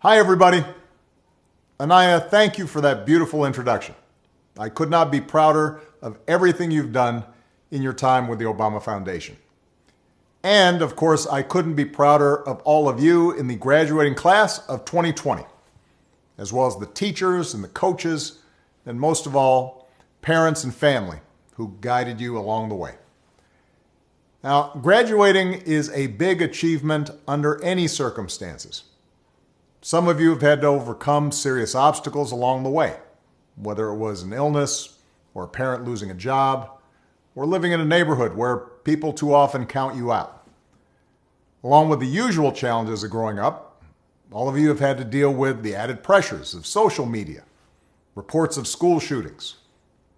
Hi, everybody. Anaya, thank you for that beautiful introduction. I could not be prouder of everything you've done in your time with the Obama Foundation. And, of course, I couldn't be prouder of all of you in the graduating class of 2020, as well as the teachers and the coaches, and most of all, parents and family who guided you along the way. Now, graduating is a big achievement under any circumstances. Some of you have had to overcome serious obstacles along the way, whether it was an illness or a parent losing a job or living in a neighborhood where people too often count you out. Along with the usual challenges of growing up, all of you have had to deal with the added pressures of social media, reports of school shootings,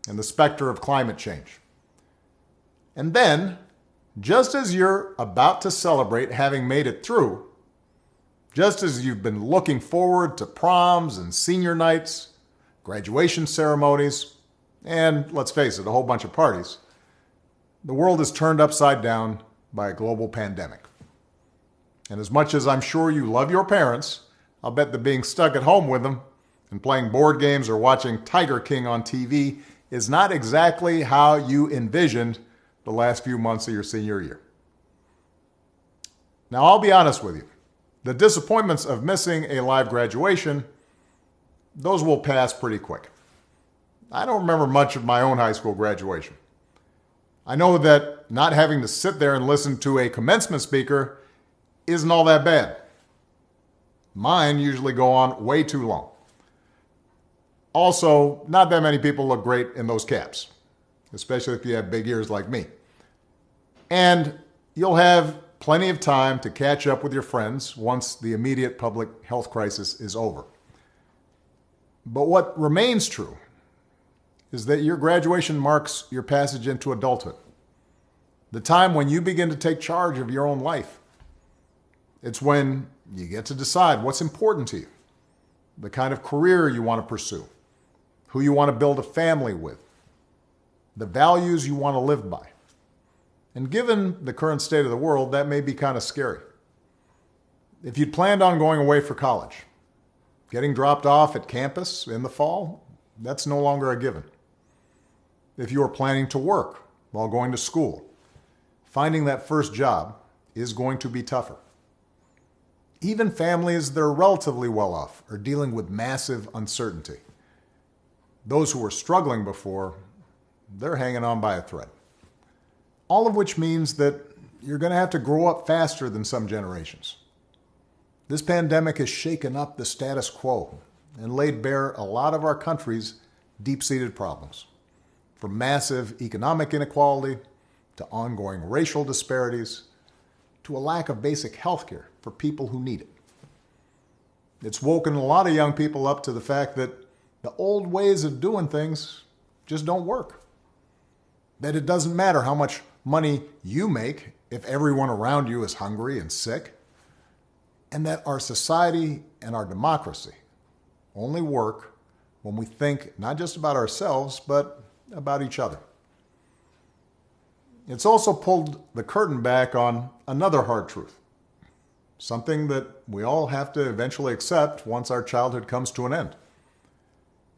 and the specter of climate change. And then, just as you're about to celebrate having made it through, just as you've been looking forward to proms and senior nights, graduation ceremonies, and, let's face it, a whole bunch of parties, the world is turned upside down by a global pandemic. And as much as I'm sure you love your parents, I'll bet that being stuck at home with them and playing board games or watching Tiger King on TV is not exactly how you envisioned the last few months of your senior year. Now, I'll be honest with you. The disappointments of missing a live graduation, those will pass pretty quick. I don't remember much of my own high school graduation. I know that not having to sit there and listen to a commencement speaker isn't all that bad. Mine usually go on way too long. Also, not that many people look great in those caps, especially if you have big ears like me. And you'll have plenty of time to catch up with your friends once the immediate public health crisis is over. But what remains true is that your graduation marks your passage into adulthood, the time when you begin to take charge of your own life. It's when you get to decide what's important to you, the kind of career you want to pursue, who you want to build a family with, the values you want to live by. And given the current state of the world, that may be kind of scary. If you'd planned on going away for college, getting dropped off at campus in the fall, that's no longer a given. If you are planning to work while going to school, finding that first job is going to be tougher. Even families that are relatively well off are dealing with massive uncertainty. Those who were struggling before, they're hanging on by a thread. All of which means that you're going to have to grow up faster than some generations. This pandemic has shaken up the status quo and laid bare a lot of our country's deep-seated problems, from massive economic inequality to ongoing racial disparities to a lack of basic health care for people who need it. It's woken a lot of young people up to the fact that the old ways of doing things just don't work. That it doesn't matter how much money you make if everyone around you is hungry and sick, and that our society and our democracy only work when we think not just about ourselves, but about each other. It's also pulled the curtain back on another hard truth, something that we all have to eventually accept once our childhood comes to an end.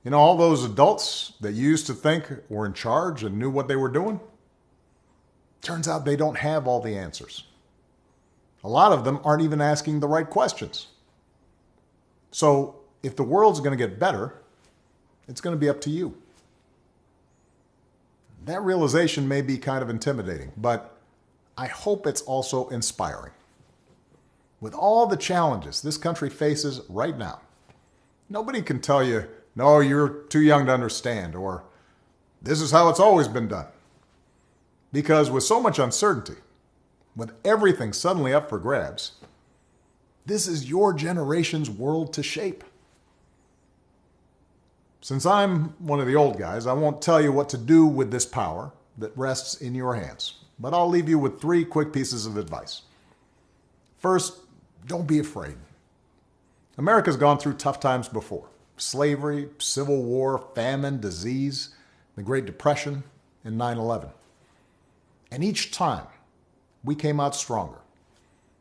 You know, all those adults that you used to think were in charge and knew what they were doing, turns out they don't have all the answers. A lot of them aren't even asking the right questions. So if the world's going to get better, it's going to be up to you. That realization may be kind of intimidating, but I hope it's also inspiring. With all the challenges this country faces right now, nobody can tell you, no, you're too young to understand, or this is how it's always been done. Because with so much uncertainty, with everything suddenly up for grabs, this is your generation's world to shape. Since I'm one of the old guys, I won't tell you what to do with this power that rests in your hands, but I'll leave you with 3 quick pieces of advice. First, don't be afraid. America's gone through tough times before. Slavery, civil war, famine, disease, the Great Depression, and 9/11. And each time, we came out stronger.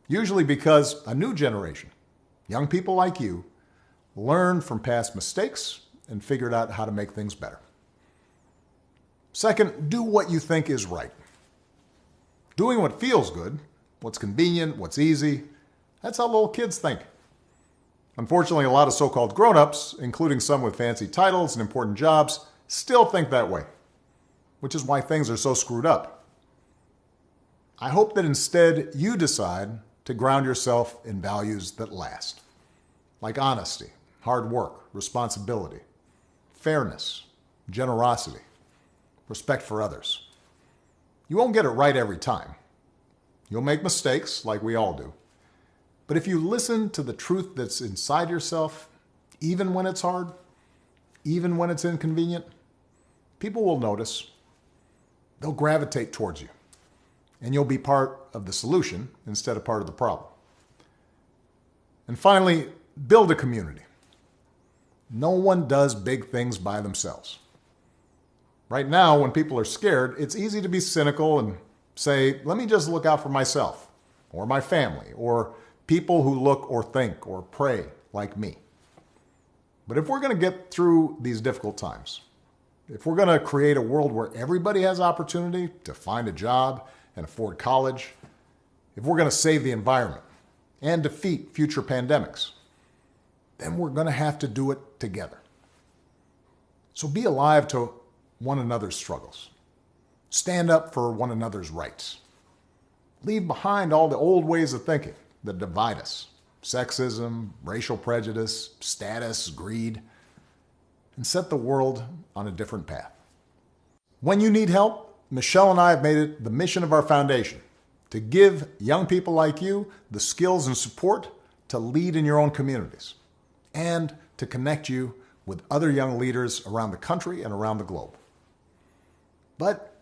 Usually because a new generation, young people like you, learned from past mistakes, and figured out how to make things better. Second, do what you think is right. Doing what feels good, what's convenient, what's easy, that's how little kids think. Unfortunately, a lot of so-called grown-ups, including some with fancy titles and important jobs, still think that way, which is why things are so screwed up. I hope that instead you decide to ground yourself in values that last, like honesty, hard work, responsibility, fairness, generosity, respect for others. You won't get it right every time. You'll make mistakes, like we all do. But if you listen to the truth that's inside yourself, even when it's hard, even when it's inconvenient, people will notice. They'll gravitate towards you. And you'll be part of the solution instead of part of the problem. And finally, build a community. No one does big things by themselves. Right now, when people are scared, it's easy to be cynical and say, let me just look out for myself, or my family, or people who look or think or pray like me. But if we're going to get through these difficult times, if we're going to create a world where everybody has opportunity to find a job and afford college, if we're going to save the environment and defeat future pandemics, then we're going to have to do it together. So be alive to one another's struggles. Stand up for one another's rights. Leave behind all the old ways of thinking that divide us: sexism, racial prejudice, status, greed, and set the world on a different path. When you need help, Michelle and I have made it the mission of our foundation to give young people like you the skills and support to lead in your own communities and to connect you with other young leaders around the country and around the globe. But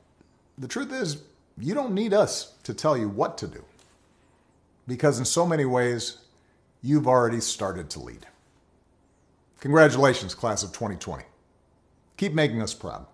the truth is, you don't need us to tell you what to do, because in so many ways, you've already started to lead. Congratulations, class of 2020. Keep making us proud.